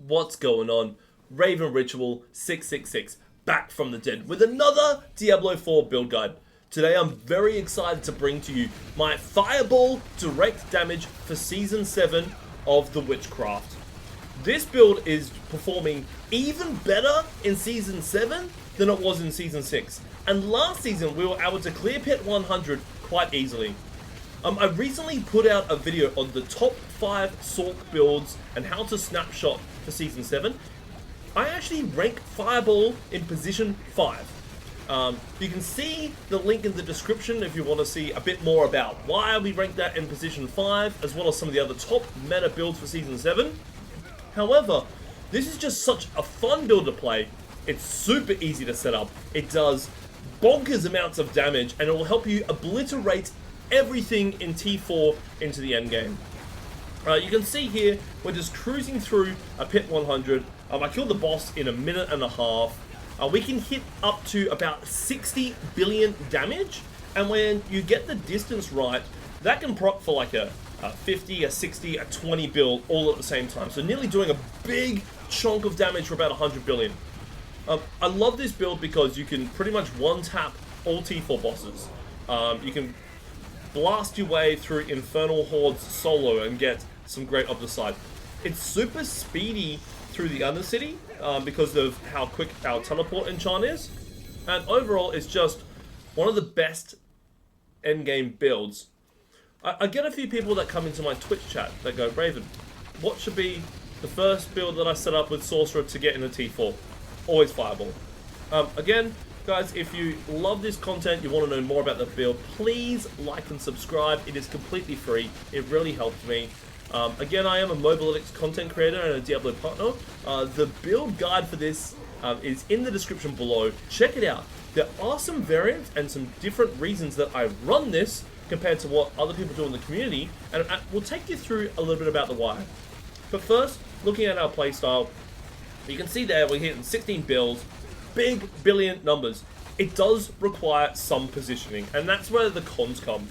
What's going on? Raven Ritual 666 back from the dead with another Diablo 4 build guide. Today I'm very excited to bring to you my Fireball direct damage for Season 7 of the Witchcraft. This build is performing even better in Season 7 than it was in Season 6. And last season we were able to clear Pit 100 quite easily. I recently put out a video on the top 5 Sorc builds and how to snapshot for Season 7. I actually rank Fireball in position 5. You can see the link in the description if you want to see a bit more about why we rank that in position 5, as well as some of the other top meta builds for Season 7. However, this is just such a fun build to play. It's super easy to set up. It does bonkers amounts of damage, and it will help you obliterate everything in T4 into the end game. You can see here, we're just cruising through a Pit 100. I killed the boss in a minute and a half. We can hit up to about 60 billion damage, and when you get the distance right, that can proc for like a 50, a 60, a 20 bill all at the same time. So nearly doing a big chunk of damage for about 100 billion. I love this build because you can pretty much one-tap all T4 bosses. You can blast your way through Infernal Hordes solo and get some great up the side. It's super speedy through the Undercity because of how quick our teleport enchant is. And overall, it's just one of the best endgame builds. I get a few people that come into my Twitch chat that go, Raven, what should be the first build that I set up with Sorcerer to get into T4? Always Fireball. Again, guys, if you love this content, you want to know more about the build, please like and subscribe. It is completely free. It really helps me. Again, I am a Mobalytics content creator and a Diablo partner. The build guide for this is in the description below. Check it out. There are some variants and some different reasons that I run this compared to what other people do in the community, and we'll take you through a little bit about the why. But first, looking at our playstyle, you can see there we're hitting 16 bills, big billion numbers. It does require some positioning, and that's where the cons come.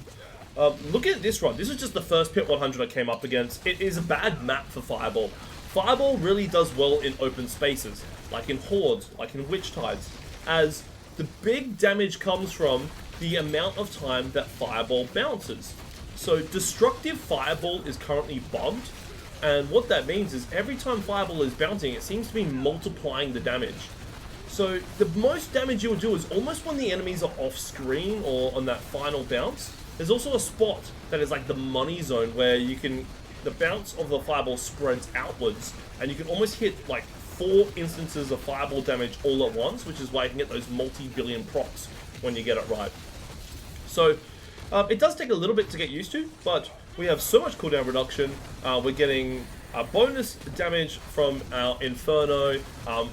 Look at this run. This is just the first Pit 100 I came up against. It is a bad map for Fireball. Fireball really does well in open spaces, like in Hordes, like in Witch Tides, as the big damage comes from the amount of time that Fireball bounces. So Destructive Fireball is currently bugged, and what that means is every time Fireball is bouncing, it seems to be multiplying the damage. So the most damage you'll do is almost when the enemies are off screen or on that final bounce. There's also a spot that is like the money zone where you can, the bounce of the Fireball spreads outwards, and you can almost hit like 4 instances of Fireball damage all at once, which is why you can get those multi-billion procs when you get it right. So it does take a little bit to get used to, but we have so much cooldown reduction. We're getting bonus damage from our Inferno,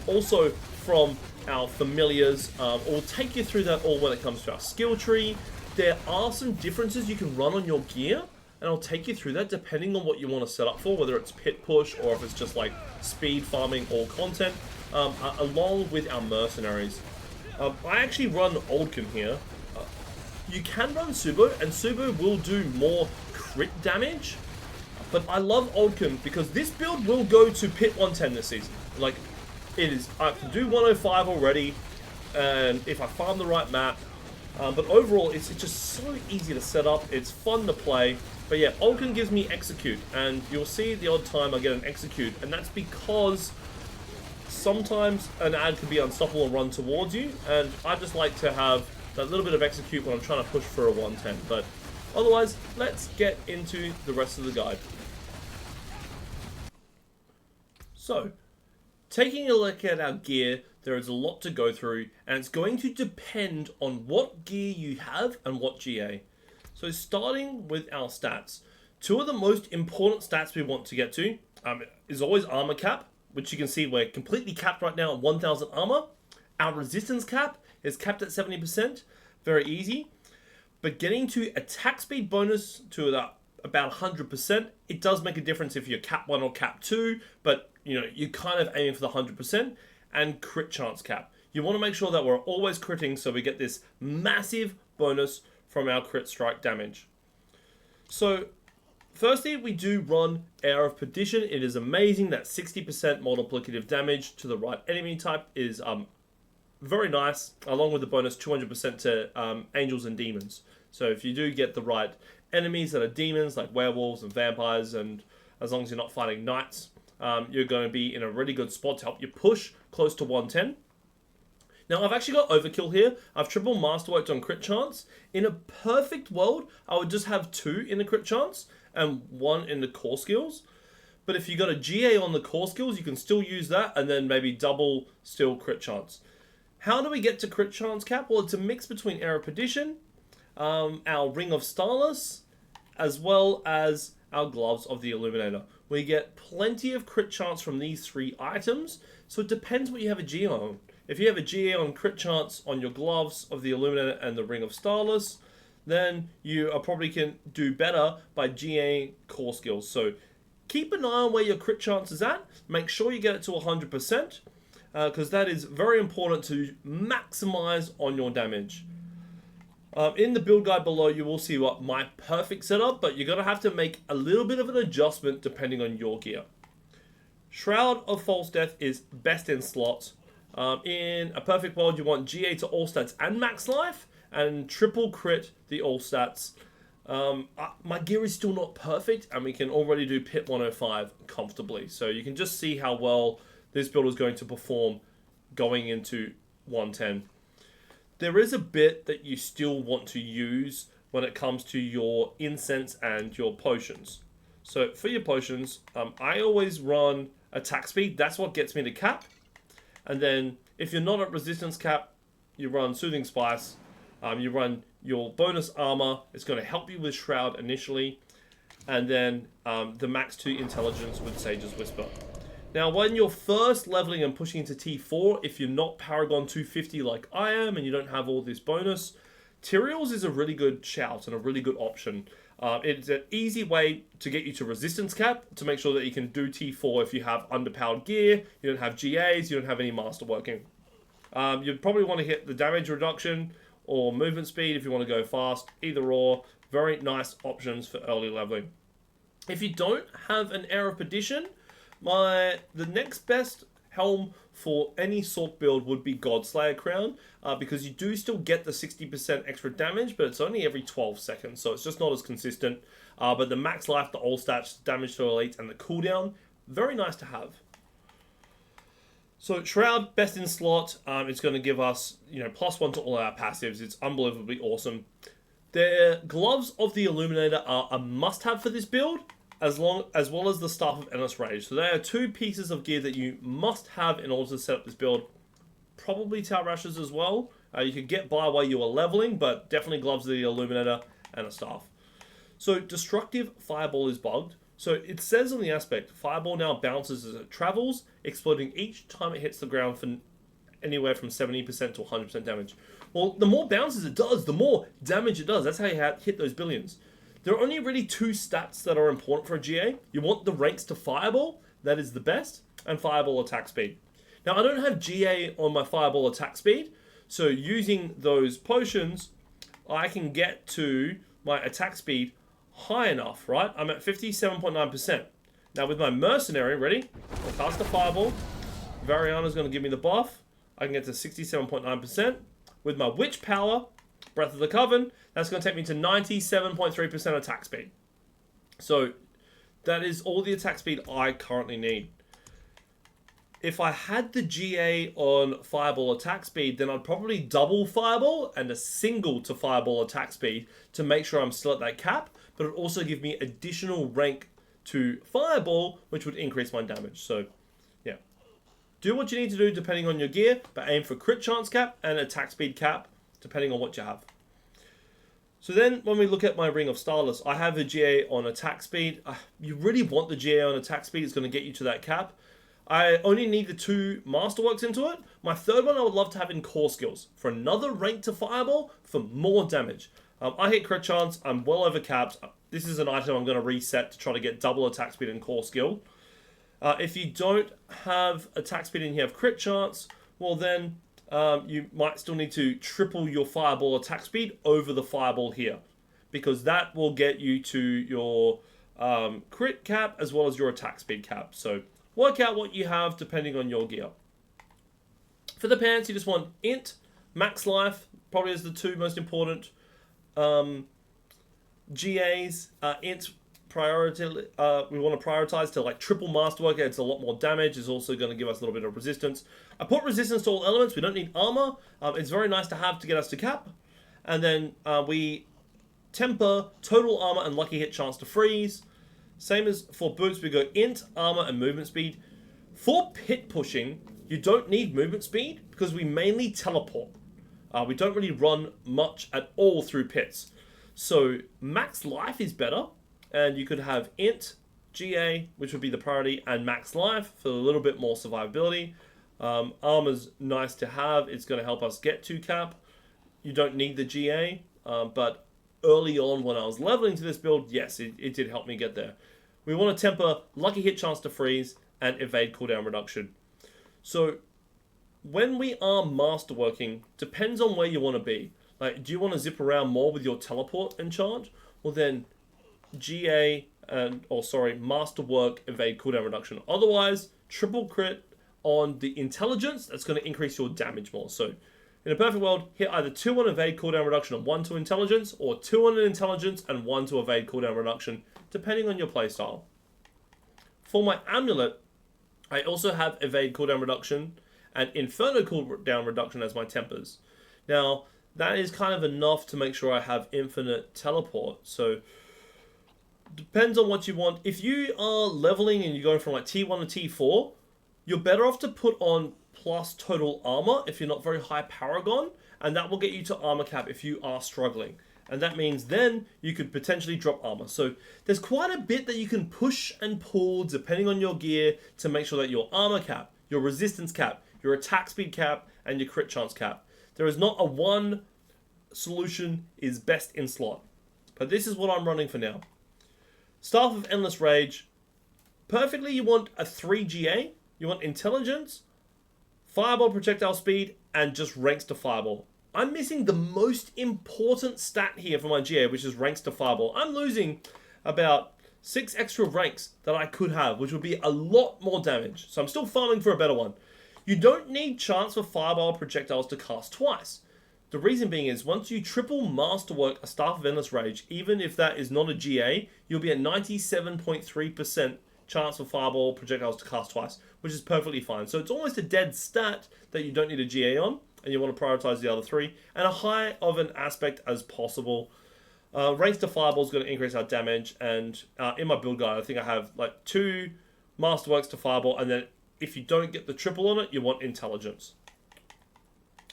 also from our Familiars. We'll take you through that all when it comes to our skill tree. There are some differences you can run on your gear, and I'll take you through that depending on what you want to set up for, whether it's pit push or if it's just like speed farming all content, along with our Mercenaries. I actually run Oldkin here. You can run Subo, and Subo will do more crit damage, but I love Oldkin because this build will go to Pit 110 this season. Like, it is, I can do 105 already, and if I farm the right map, but overall, it's just so easy to set up, it's fun to play. But yeah, Oldkin gives me Execute, and you'll see the odd time I get an Execute, and that's because sometimes an ad can be unstoppable and run towards you, and I just like to have that little bit of Execute when I'm trying to push for a 110. But otherwise, let's get into the rest of the guide. So, taking a look at our gear, there is a lot to go through, and it's going to depend on what gear you have and what GA. So starting with our stats, 2 of the most important stats we want to get to is always armor cap, which you can see we're completely capped right now at 1000 armor. Our resistance cap is capped at 70%, very easy. But getting to attack speed bonus to about 100%, it does make a difference if you're cap 1 or cap 2, but you know, you're kind of aiming for the 100%. And crit chance cap. You want to make sure that we're always critting so we get this massive bonus from our crit strike damage. So firstly, we do run Air of Perdition. It is amazing. That 60% multiplicative damage to the right enemy type is very nice, along with the bonus 200% to angels and demons. So if you do get the right enemies that are demons, like werewolves and vampires, and as long as you're not fighting knights, you're going to be in a really good spot to help you push close to 110. Now, I've actually got overkill here. I've triple masterworked on crit chance. In a perfect world, I would just have 2 in the crit chance and 1 in the core skills. But if you got a GA on the core skills, you can still use that and then maybe double still crit chance. How do we get to crit chance cap? Well, it's a mix between Air of Perdition, our Ring of Starless, as well as our Gloves of the Illuminator. We get plenty of crit chance from these 3 items, so it depends what you have a GA on. If you have a GA on crit chance on your Gloves of the Illuminator and the Ring of Starless, then you probably can do better by GA core skills. So keep an eye on where your crit chance is at. Make sure you get it to 100%. Because that is very important to maximize on your damage. In the build guide below, you will see what my perfect setup, but you're going to have to make a little bit of an adjustment depending on your gear. Shroud of False Death is best in slots. In a perfect world, you want GA to all stats and max life, and triple crit the all stats. My gear is still not perfect, and we can already do pit 105 comfortably. So you can just see how well this build is going to perform going into 110. There is a bit that you still want to use when it comes to your incense and your potions. So for your potions, I always run attack speed. That's what gets me to cap. And then if you're not at resistance cap, you run Soothing Spice. You run your bonus armor. It's going to help you with Shroud initially. And then the max 2 intelligence with Sage's Whisper. Now, when you're first leveling and pushing into T4, if you're not Paragon 250 like I am, and you don't have all this bonus, Tyrael's is a really good shout and a really good option. It's an easy way to get you to resistance cap, to make sure that you can do T4 if you have underpowered gear, you don't have GAs, you don't have any masterworking. You'd probably want to hit the damage reduction or movement speed if you want to go fast, either or. Very nice options for early leveling. If you don't have an Air of Perdition, the next best helm for any Sorc build would be Godslayer Crown, because you do still get the 60% extra damage, but it's only every 12 seconds, so it's just not as consistent. But the max life, the all stats, damage to elite, and the cooldown, very nice to have. So Shroud, best in slot. It's going to give us, +1 to all our passives. It's unbelievably awesome. The Gloves of the Illuminator are a must-have for this build, as well as the Staff of Endless Rage. So they are 2 pieces of gear that you must have in order to set up this build. Probably Tower Rushes as well. You could get by while you are leveling, but definitely Gloves of the Illuminator and a Staff. So Destructive Fireball is bugged. So it says on the aspect, Fireball now bounces as it travels, exploding each time it hits the ground for anywhere from 70% to 100% damage. Well, the more bounces it does, the more damage it does. That's how you hit those billions. There are only really 2 stats that are important for a GA. You want the ranks to Fireball, that is the best, and Fireball attack speed. Now, I don't have GA on my Fireball attack speed, so using those potions, I can get to my attack speed high enough, right? I'm at 57.9%. Now, with my Mercenary, ready? I'll cast a Fireball. Variana's going to give me the buff. I can get to 67.9%. With my Witch Power, Breath of the Coven, that's going to take me to 97.3% attack speed. So that is all the attack speed I currently need. If I had the GA on Fireball attack speed, then I'd probably double Fireball and a single to Fireball attack speed to make sure I'm still at that cap, but it would also give me additional rank to Fireball, which would increase my damage. So yeah, do what you need to do depending on your gear, but aim for crit chance cap and attack speed cap, depending on what you have. So then, when we look at my Ring of Starless, I have a GA on attack speed. You really want the GA on attack speed. It's going to get you to that cap. I only need the 2 Masterworks into it. My third one I would love to have in core skills. For another rank to Fireball, for more damage. I hit crit chance. I'm well over capped. This is an item I'm going to reset to try to get double attack speed and core skill. If you don't have attack speed and you have crit chance, well then you might still need to triple your Fireball attack speed over the Fireball here, because that will get you to your crit cap as well as your attack speed cap. So work out what you have depending on your gear. For the pants, you just want int, max life, probably is the two most important GAs. Int priority, we want to prioritize to like triple masterwork. It's a lot more damage. It's also going to give us a little bit of resistance. I put resistance to all elements. We don't need armor. It's very nice to have to get us to cap. And then we temper total armor and lucky hit chance to freeze. Same as for boots, we go int, armor, and movement speed. For pit pushing, you don't need movement speed because we mainly teleport. We don't really run much at all through pits. So max life is better, and you could have int, GA, which would be the priority, and max life for a little bit more survivability. Armor's nice to have. It's going to help us get to cap. You don't need the GA, but early on when I was leveling to this build, yes, it did help me get there. We want to temper lucky hit chance to freeze and evade cooldown reduction. So when we are masterworking, depends on where you want to be. Like, do you want to zip around more with your teleport and charge? Well then, GA masterwork, evade cooldown reduction. Otherwise, triple crit on the intelligence, that's going to increase your damage more. So in a perfect world, hit either 2 on evade cooldown reduction and 1 to intelligence, or 2 on intelligence and 1 to evade cooldown reduction, depending on your playstyle. For my amulet, I also have evade cooldown reduction and inferno cooldown reduction as my tempers. Now, that is kind of enough to make sure I have infinite teleport. So, depends on what you want. If you are leveling and you're going from like T1 to T4, you're better off to put on plus total armor if you're not very high Paragon, and that will get you to armor cap if you are struggling. And that means then you could potentially drop armor. So there's quite a bit that you can push and pull depending on your gear to make sure that your armor cap, your resistance cap, your attack speed cap, and your crit chance cap. There is not a one solution is best in slot. But this is what I'm running for now. Staff of Endless Rage. Perfectly, you want a 3 GA. You want intelligence, fireball projectile speed, and just ranks to fireball. I'm missing the most important stat here for my GA, which is ranks to fireball. I'm losing about 6 extra ranks that I could have, which would be a lot more damage. So I'm still farming for a better one. You don't need chance for fireball projectiles to cast twice. The reason being is once you triple masterwork a Staff of Endless Rage, even if that is not a GA, you'll be at 97.3% chance for fireball projectiles to cast twice, which is perfectly fine. So it's almost a dead stat that you don't need a GA on, and you want to prioritize the other 3, and a high of an aspect as possible. Ranks to fireball is going to increase our damage, and in my build guide, I think I have like 2 masterworks to fireball, and then if you don't get the triple on it, you want intelligence.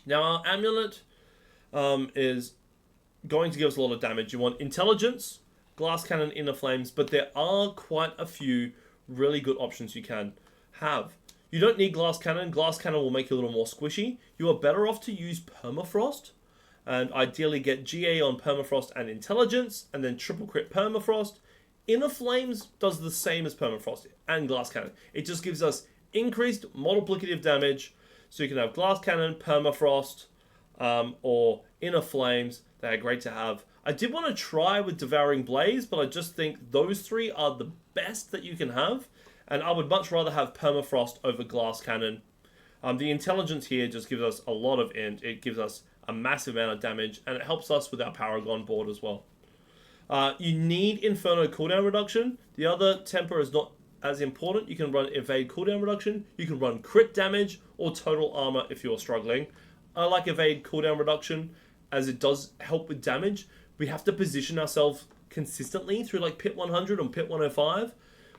Now our amulet is going to give us a lot of damage. You want intelligence, glass cannon, inner flames, but there are quite a few really good options you can have. You don't need glass cannon. Glass cannon will make you a little more squishy. You are better off to use permafrost, and ideally get GA on permafrost and intelligence, and then triple crit permafrost. Inner flames does the same as permafrost and glass cannon. It just gives us increased multiplicative damage. So you can have glass cannon, permafrost, or inner flames. They are great to have. I did want to try with Devouring Blaze, but I just think those 3 are the best that you can have. And I would much rather have permafrost over glass cannon. The intelligence here just gives us a lot of int. It gives us a massive amount of damage, and it helps us with our Paragon board as well. You need Inferno cooldown reduction. The other temper is not as important. You can run evade cooldown reduction. You can run crit damage or total armor if you're struggling. I like evade cooldown reduction as it does help with damage. We have to position ourselves consistently through like pit 100 and pit 105,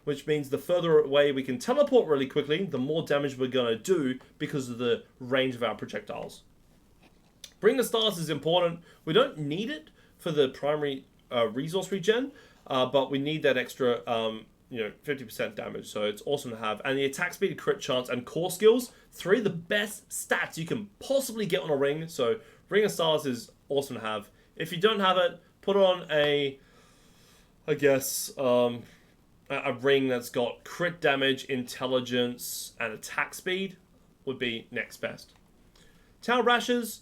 which means the further away we can teleport really quickly, the more damage we're going to do because of the range of our projectiles. Bring the Stars is important. We don't need it for the primary resource regen, but we need that extra 50% damage, so it's awesome to have. And the attack speed, crit chance, and core skills, 3 of the best stats you can possibly get on a ring, so Ring of Stars is awesome to have. If you don't have it, put on a ring that's got crit damage, intelligence, and attack speed would be next best. Tail Rashes,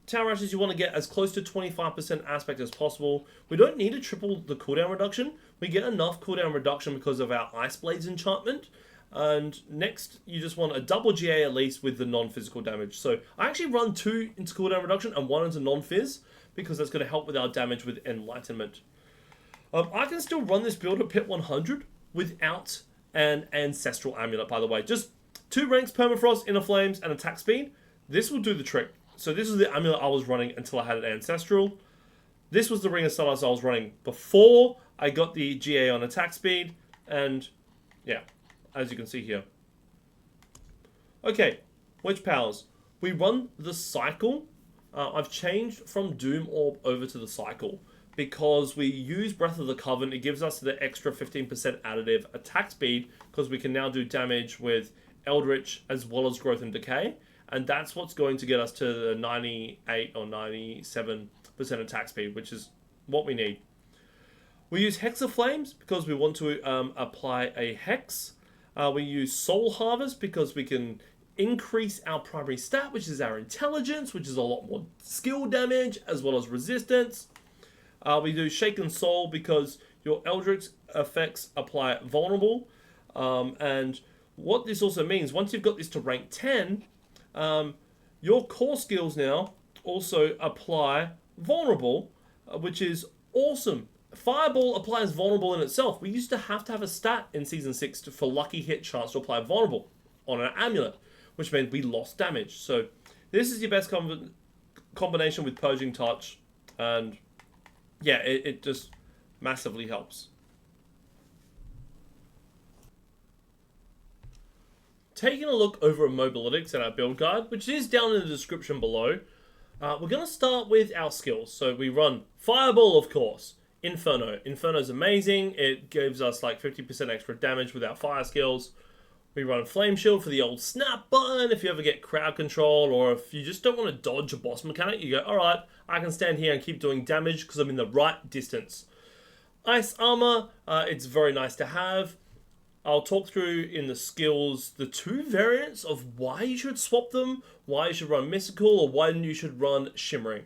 Tower Ashes, you want to get as close to 25% aspect as possible. We don't need to triple the cooldown reduction. We get enough cooldown reduction because of our Ice Blades enchantment. And next, you just want a double GA at least with the non-physical damage. So I actually run 2 into cooldown reduction and 1 into non-phys because that's going to help with our damage with Enlightenment. I can still run this build at pit 100 without an Ancestral Amulet, by the way. Just 2 ranks, Permafrost, Inner Flames, and attack speed. This will do the trick. So this is the amulet I was running until I had an Ancestral. This was the Ring of Stardust I was running before I got the GA on attack speed. And yeah, as you can see here. Okay, Witch Powers. We run the Cycle. I've changed from Doom Orb over to the Cycle because we use Breath of the Coven. It gives us the extra 15% additive attack speed because we can now do damage with Eldritch as well as Growth and Decay. And that's what's going to get us to the 98 or 97% attack speed, which is what we need. We use Hex of Flames because we want to apply a Hex. We use Soul Harvest because we can increase our primary stat, which is our intelligence, which is a lot more skill damage as well as resistance. We do Shaken Soul because your Eldritch effects apply vulnerable. And what this also means, once you've got this to rank 10, your core skills now also apply vulnerable, which is awesome. Fireball applies vulnerable in itself. We used to have a stat in Season 6 for lucky hit chance to apply vulnerable on an amulet, which meant we lost damage. So this is your best combination with Purging Touch, and yeah, it just massively helps. Taking a look over at Mobalytics and our build guide, which is down in the description below, we're going to start with our skills. So we run Fireball, of course. Inferno. Inferno's amazing. It gives us like 50% extra damage with our fire skills. We run Flame Shield for the old snap button if you ever get crowd control, or if you just don't want to dodge a boss mechanic, you go, alright, I can stand here and keep doing damage because I'm in the right distance. Ice Armor, it's very nice to have. I'll talk through in the skills the 2 variants of why you should swap them, why you should run Mystical, or why you should run Shimmering.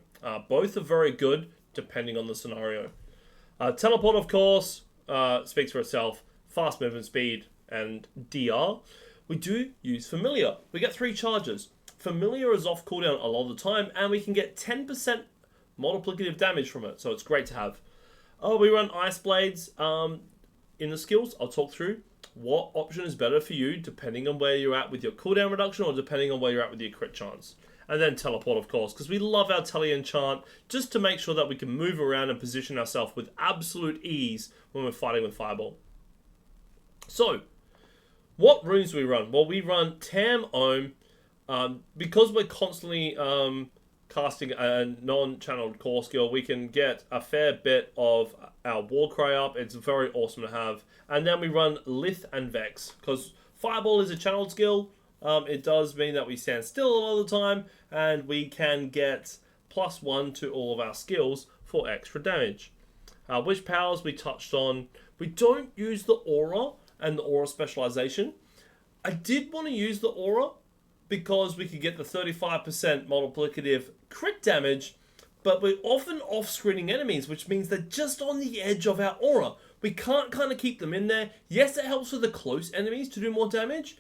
Both are very good depending on the scenario. Teleport, of course, speaks for itself. Fast movement speed and DR. We do use Familiar. We get 3 charges. Familiar is off cooldown a lot of the time, and we can get 10% multiplicative damage from it, so it's great to have. We run Ice Blades. In the skills, I'll talk through what option is better for you depending on where you're at with your cooldown reduction or depending on where you're at with your crit chance. And then Teleport, of course, because we love our tele enchant just to make sure that we can move around and position ourselves with absolute ease when we're fighting with Fireball. So, what runes do we run? Well, we run Tam Ohm because we're constantly casting a non-channeled core skill. We can get a fair bit of our Warcry up. It's very awesome to have. And then we run Lith and Vex because Fireball is a channeled skill. It does mean that we stand still a lot of the time, and we can get +1 to all of our skills for extra damage. Witch Powers we touched on. We don't use the Aura and the Aura specialization. I did want to use the Aura because we could get the 35% multiplicative crit damage, but we're often off-screening enemies, which means they're just on the edge of our Aura. We can't kind of keep them in there. Yes, it helps with the close enemies to do more damage,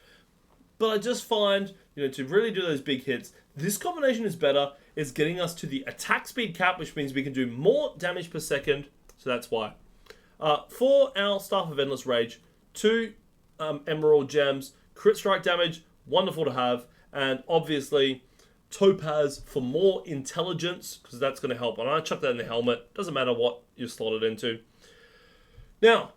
but I just find, to really do those big hits, this combination is better. It's getting us to the attack speed cap, which means we can do more damage per second, so that's why. For our Staff of Endless Rage, 2 Emerald Gems, crit strike damage, wonderful to have, and obviously Topaz for more intelligence, because that's going to help. And I chuck that in the helmet, doesn't matter what you slot it into. Now,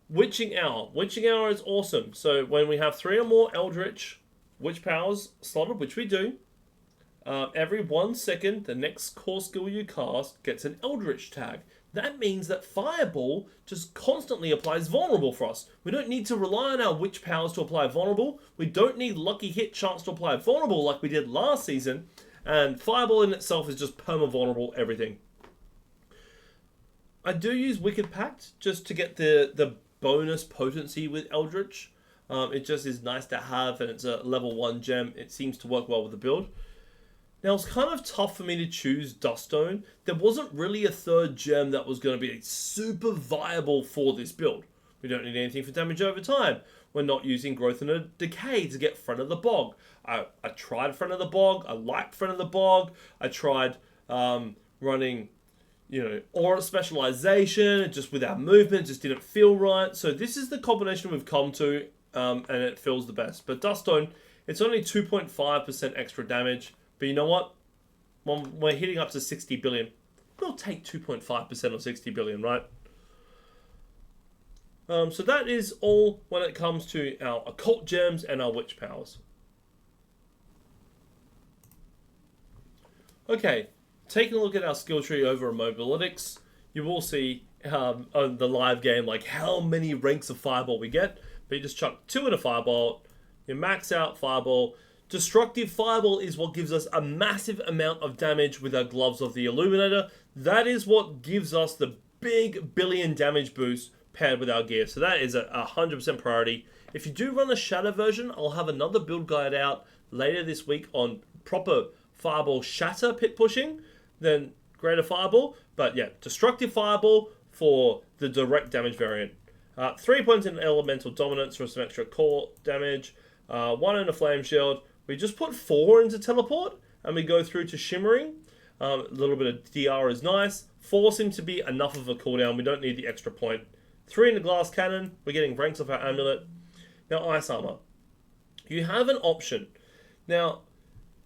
Witching Hour. Witching Hour is awesome. So when we have 3 or more Eldritch Witch Powers slotted, which we do, every 1 second, the next core skill you cast gets an Eldritch tag. That means that Fireball just constantly applies vulnerable for us. We don't need to rely on our Witch Powers to apply vulnerable. We don't need lucky hit chance to apply vulnerable like we did last season. And Fireball in itself is just perma-vulnerable everything. I do use Wicked Pact just to get the bonus potency with Eldritch. It just is nice to have, and it's a level 1 gem. It seems to work well with the build. Now, it's kind of tough for me to choose Duststone. There wasn't really a third gem that was going to be super viable for this build. We don't need anything for damage over time. We're not using Growth and a Decay to get Friend of the Bog. I tried Friend of the Bog. I liked Friend of the Bog. I tried running, Aura Specialization. Just with our movement, just didn't feel right. So this is the combination we've come to, and it feels the best. But Duststone, it's only 2.5% extra damage. But you know what? When we're hitting up to 60 billion, we'll take 2.5% or 60 billion, right? So that is all when it comes to our occult gems and our witch powers. Okay, taking a look at our skill tree over Immobilytics, you will see on the live game like how many ranks of Fireball we get. But you just chuck 2 in a Fireball, you max out Fireball. Destructive Fireball is what gives us a massive amount of damage with our Gloves of the Illuminator. That is what gives us the big billion damage boost paired with our gear. So that is a 100% priority. If you do run a Shatter version, I'll have another build guide out later this week on proper Fireball Shatter pit pushing than Greater Fireball. But yeah, Destructive Fireball for the direct damage variant. 3 points in Elemental Dominance for some extra core damage. 1 in a Flame Shield. We just put 4 into Teleport, and we go through to Shimmering. A little bit of DR is nice. 4 seems to be enough of a cooldown. We don't need the extra point. 3 in the Glass Cannon. We're getting ranks off our Amulet. Now, Ice Armor. You have an option. Now,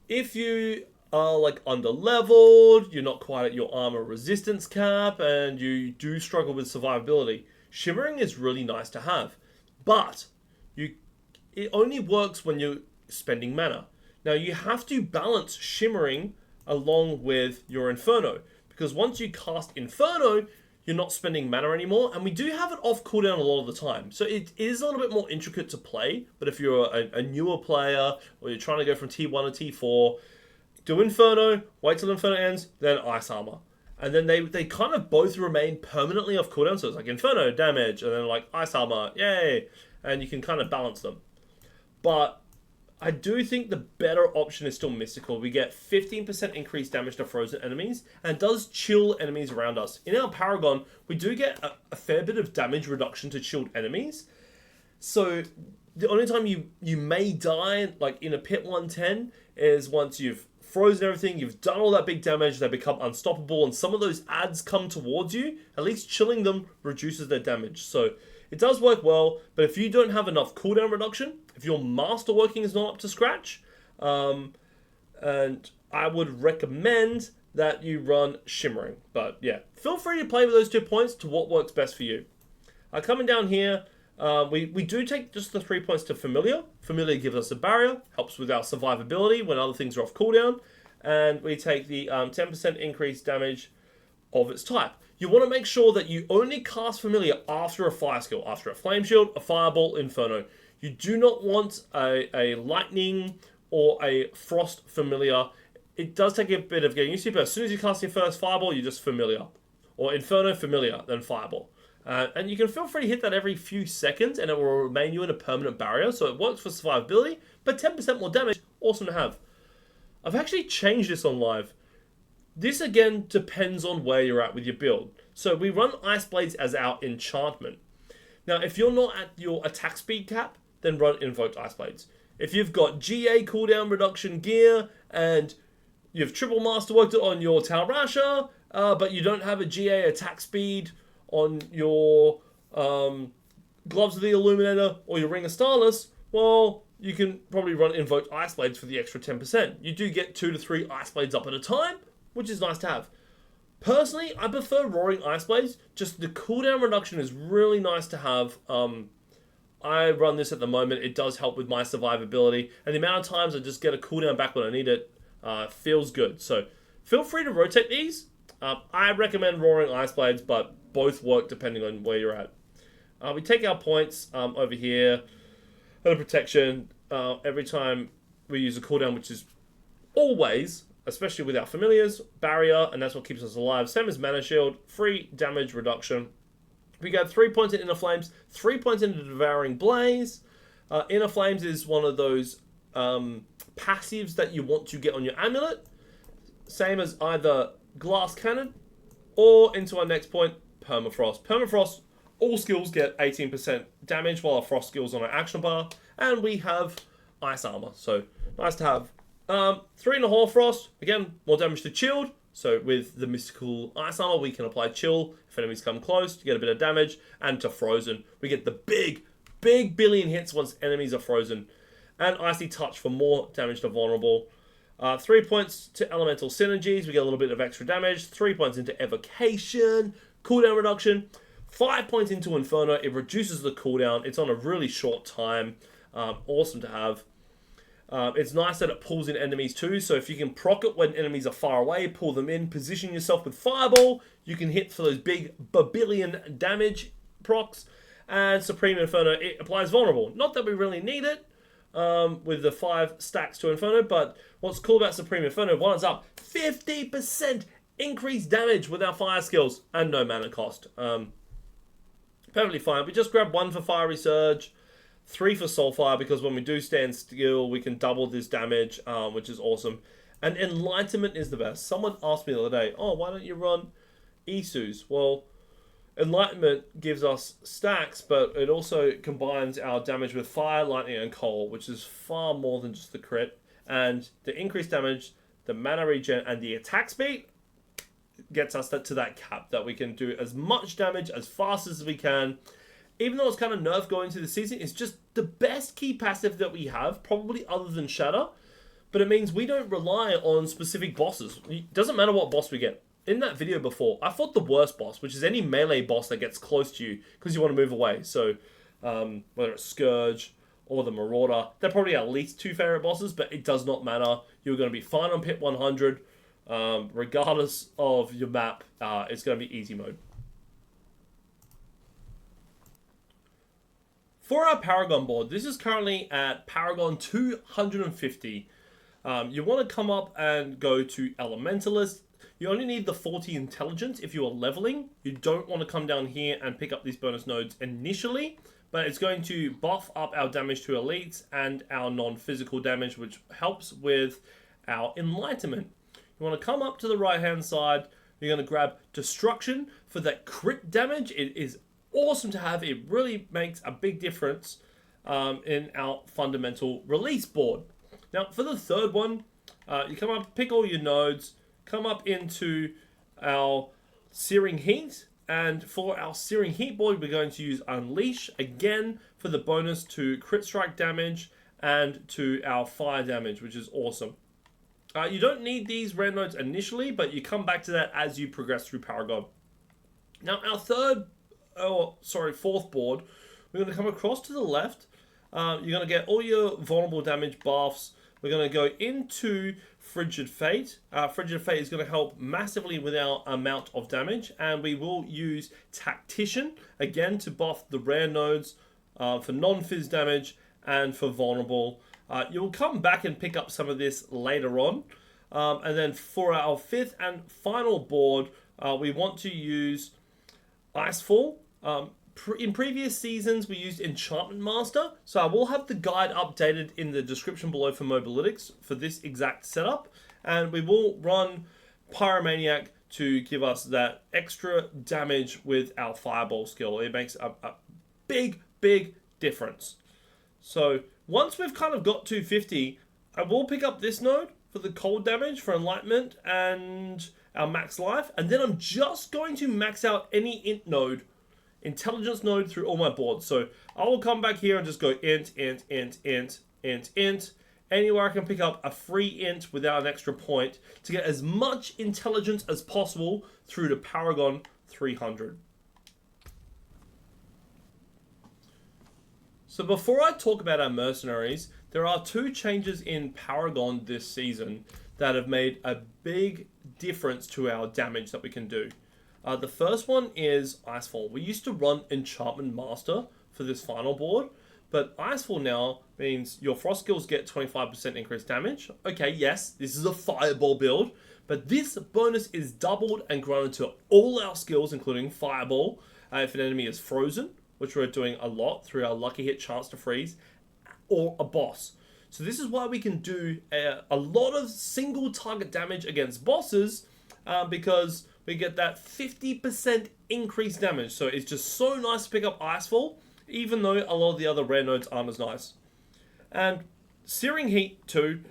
if you are like under-leveled, you're not quite at your armor resistance cap, and you do struggle with survivability, Shimmering is really nice to have. But it only works when you're spending mana. Now, you have to balance Shimmering along with your Inferno, because once you cast Inferno, you're not spending mana anymore, and we do have it off cooldown a lot of the time. So it is a little bit more intricate to play, but if you're a newer player, or you're trying to go from T1 to T4, do Inferno, wait till Inferno ends, then Ice Armor. And then they kind of both remain permanently off cooldown, so it's like Inferno, damage, and then like Ice Armor, yay! And you can kind of balance them. But I do think the better option is still Mystical. We get 15% increased damage to frozen enemies, and it does chill enemies around us. In our Paragon, we do get a fair bit of damage reduction to chilled enemies. So the only time you may die, like in a Pit 110, is once you've frozen everything, you've done all that big damage, they become unstoppable, and some of those adds come towards you. At least chilling them reduces their damage. So it does work well, but if you don't have enough cooldown reduction, if your masterworking is not up to scratch, and I would recommend that you run Shimmering. But yeah, feel free to play with those 2 points to what works best for you. Coming down here, we do take just the 3 points to Familiar. Familiar gives us a barrier, helps with our survivability when other things are off cooldown, and we take the 10% increased damage of its type. You want to make sure that you only cast Familiar after a fire skill, after a Flame Shield, a Fireball, Inferno. You do not want a Lightning or a Frost Familiar. It does take a bit of getting used to, but as soon as you cast your first Fireball, you just Familiar. Or Inferno, Familiar, then Fireball. And you can feel free to hit that every few seconds, and it will remain you in a permanent barrier, so it works for survivability, but 10% more damage, awesome to have. I've actually changed this on live. This again depends on where you're at with your build. So we run Ice Blades as our enchantment. Now, if you're not at your attack speed cap, then run Invoked Ice Blades. If you've got GA cooldown reduction gear, and you've triple masterworked it on your Talrasha, but you don't have a GA attack speed on your Gloves of the Illuminator or your Ring of Starless, well, you can probably run Invoked Ice Blades for the extra 10%. You do get 2 to 3 Ice Blades up at a time, which is nice to have. Personally, I prefer Roaring Ice Blades. Just the cooldown reduction is really nice to have. I run this at the moment. It does help with my survivability. And the amount of times I just get a cooldown back when I need it feels good. So feel free to rotate these. I recommend Roaring Ice Blades, but both work depending on where you're at. We take our points over here. And protection. Every time we use a cooldown, which is always, especially with our familiars, barrier, and that's what keeps us alive. Same as Mana Shield, free damage reduction. We got 3 points in Inner Flames, 3 points into Devouring Blaze. Inner Flames is one of those passives that you want to get on your amulet. same as either Glass Cannon or into our next point, Permafrost. Permafrost, all skills get 18% damage while our Frost skills on our action bar. And we have Ice Armor, so nice to have. 3.5 Frost, again, more damage to Chilled. So with the Mystical Ice Armor, we can apply Chill if enemies come close to get a bit of damage. And to Frozen, we get the big billion hits once enemies are frozen. And Icy Touch for more damage to Vulnerable. 3 points to Elemental Synergies, we get a little bit of extra damage. 3 points into Evocation, cooldown reduction. 5 points into Inferno, it reduces the cooldown. It's on a really short time. Awesome to have. It's nice that it pulls in enemies too, so if you can proc it when enemies are far away, pull them in, position yourself with Fireball, you can hit for those big billion damage procs. And Supreme Inferno, it applies Vulnerable. Not that we really need it with the 5 stacks to Inferno, but what's cool about Supreme Inferno, one is up 50% increased damage with our fire skills and no mana cost. Perfectly fine. We just grab 1 for Fiery Surge, 3 for Soulfire, because when we do stand still, we can double this damage, which is awesome. And Enlightenment is the best. Someone asked me the other day, oh, why don't you run Isus? Well, Enlightenment gives us stacks, but it also combines our damage with Fire, Lightning, and Cold, which is far more than just the crit. And the increased damage, the mana regen, and the attack speed gets us to that cap that we can do as much damage as fast as we can. Even though it's kind of nerfed going into the season, it's just the best key passive that we have, probably other than Shatter. But it means we don't rely on specific bosses. It doesn't matter what boss we get. In that video before, I fought the worst boss, which is any melee boss that gets close to you because you want to move away. So whether it's Scourge or the Marauder, they're probably our least 2 favorite bosses, but it does not matter. You're going to be fine on pit 100. Regardless of your map, it's going to be easy mode. For our Paragon board, this is currently at Paragon 250. You want to come up and go to Elementalist. You only need the 40 intelligence if you are leveling. You don't want to come down here and pick up these bonus nodes initially, but it's going to buff up our damage to elites and our non-physical damage, which helps with our enlightenment. You want to come up to the right-hand side. You're going to grab Destruction for that crit damage. It is awesome to have. It really makes a big difference in our fundamental release board. Now, for the third one, you come up, pick all your nodes, come up into our Searing Heat, and for our Searing Heat board, we're going to use Unleash, again, for the bonus to crit strike damage and to our fire damage, which is awesome. You don't need these red nodes initially, but you come back to that as you progress through Paragon. Now, our fourth board, we're going to come across to the left. You're going to get all your vulnerable damage buffs. We're going to go into Frigid Fate. Frigid Fate is going to help massively with our amount of damage, and we will use Tactician, again, to buff the rare nodes for non-fizz damage and for vulnerable. You'll come back and pick up some of this later on. And then for our fifth and final board, we want to use Icefall. In previous seasons, we used Enchantment Master, so I will have the guide updated in the description below for Mobalytics for this exact setup, and we will run Pyromaniac to give us that extra damage with our Fireball skill. It makes a big difference. So once we've kind of got 250, I will pick up this node for the cold damage for Enlightenment and our max life, and then I'm just going to max out any int node, intelligence node through all my boards. So I will come back here and just go int. Anywhere I can pick up a free int without an extra point to get as much intelligence as possible through to Paragon 300. So before I talk about our Mercenaries, there are 2 changes in Paragon this season that have made a big difference to our damage that we can do. The first one is Icefall. We used to run Enchantment Master for this final board, but Icefall now means your frost skills get 25% increased damage. Okay, yes, this is a fireball build, but this bonus is doubled and granted to all our skills, including fireball, if an enemy is frozen, which we're doing a lot through our lucky hit chance to freeze, or a boss. So this is why we can do a lot of single target damage against bosses, because we get that 50% increased damage. So it's just so nice to pick up Icefall, even though a lot of the other rare nodes aren't as nice. And Searing Heat too,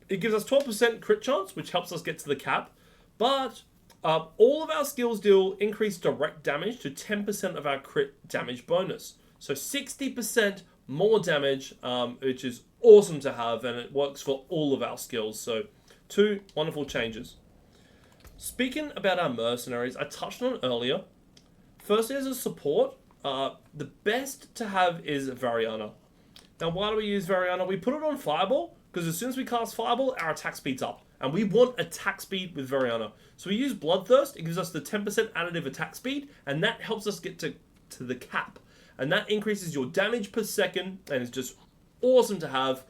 it gives us 12% crit chance, which helps us get to the cap. But all of our skills deal increased direct damage to 10% of our crit damage bonus. So 60% more damage, which is awesome to have, and it works for all of our skills. So 2 wonderful changes. Speaking about our Mercenaries, I touched on it earlier. Firstly, as a support, the best to have is Variana. Now, why do we use Variana? We put it on Fireball, because as soon as we cast Fireball, our attack speed's up. And we want attack speed with Variana. So we use Bloodthirst, it gives us the 10% additive attack speed, and that helps us get to the cap. And that increases your damage per second, and it's just awesome to have.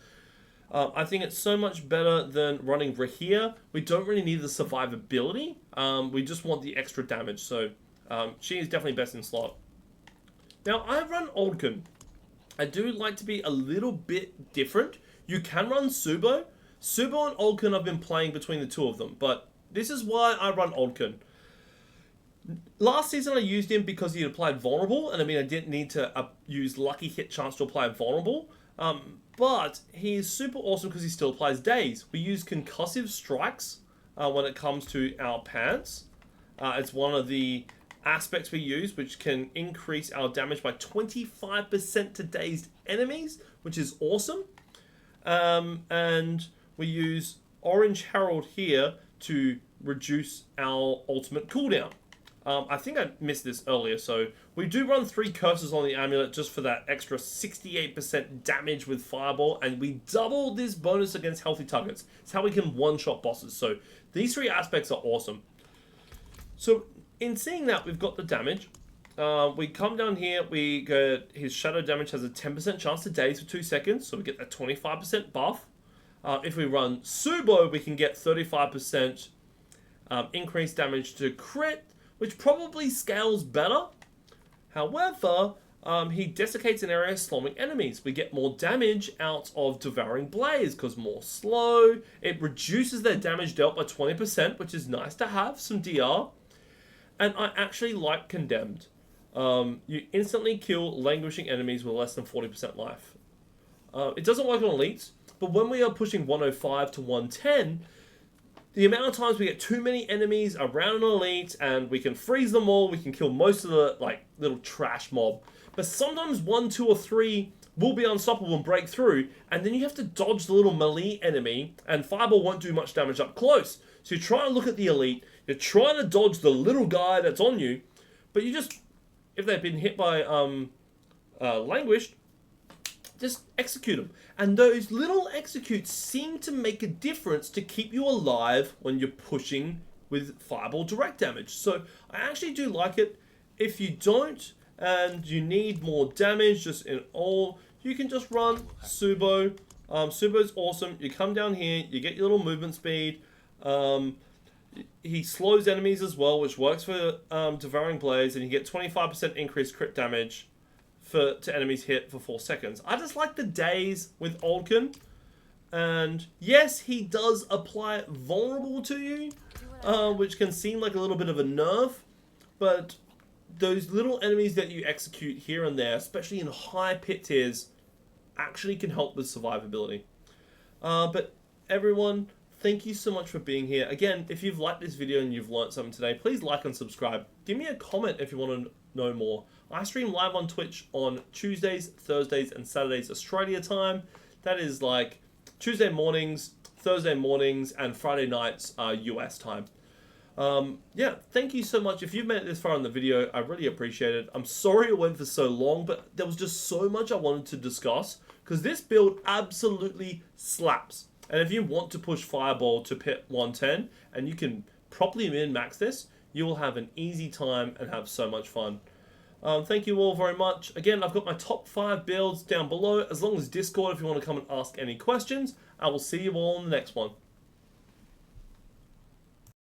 I think it's so much better than running Rahia. We don't really need the survivability. We just want the extra damage. So she is definitely best in slot. Now, I run Oldkin. I do like to be a little bit different. You can run Subo. Subo and Oldkin I've been playing between the two of them, but this is why I run Oldkin. Last season I used him because he applied Vulnerable, and I mean I didn't need to use Lucky Hit Chance to apply Vulnerable, but he is super awesome because he still applies Daze. We use Concussive Strikes when it comes to our pants. It's one of the aspects we use, which can increase our damage by 25% to dazed enemies, which is awesome. And we use Orange Herald here to reduce our ultimate cooldown. I think I missed this earlier, so we do run 3 curses on the amulet just for that extra 68% damage with Fireball, and we double this bonus against healthy targets. It's how we can one-shot bosses, so these 3 aspects are awesome. So in seeing that, we've got the damage. We come down here, we go, his shadow damage has a 10% chance to daze for 2 seconds, so we get that 25% buff. If we run Subo, we can get 35% increased damage to crit, which probably scales better. However, he desiccates an area slowing enemies. We get more damage out of Devouring Blaze, because more slow. It reduces their damage dealt by 20%, which is nice to have, some DR. And I actually like Condemned. You instantly kill languishing enemies with less than 40% life. It doesn't work on elites, but when we are pushing 105 to 110, the amount of times we get too many enemies around an elite and we can freeze them all, we can kill most of the little trash mob. But sometimes 1, 2, or 3 will be unstoppable and break through, and then you have to dodge the little melee enemy, and Fireball won't do much damage up close. So you try and look at the elite, you're trying to dodge the little guy that's on you, but you just, if they've been hit by Languished, just execute them. And those little executes seem to make a difference to keep you alive when you're pushing with Fireball direct damage. So I actually do like it. If you don't, and you need more damage just in all, you can just run Subo. Subo's awesome. You come down here, you get your little movement speed. He slows enemies as well, which works for Devouring Blaze, and you get 25% increased crit damage to enemies hit for 4 seconds. I just like the daze with Oldkin. And yes, he does apply Vulnerable to you, which can seem like a little bit of a nerf, but those little enemies that you execute here and there, especially in high pit tiers, actually can help with survivability. But everyone, thank you so much for being here. Again, if you've liked this video and you've learned something today, please like and subscribe. Give me a comment if you want to know more. I stream live on Twitch on Tuesdays, Thursdays, and Saturdays Australia time. That is like Tuesday mornings, Thursday mornings, and Friday nights US time. Yeah, thank you so much. If you've made it this far in the video, I really appreciate it. I'm sorry it went for so long, but there was just so much I wanted to discuss, because this build absolutely slaps. And if you want to push Fireball to pit 110, and you can properly min-max this, you will have an easy time and have so much fun. Thank you all very much. Again, I've got my top 5 builds down below, as long as Discord if you want to come and ask any questions. I will see you all in the next one.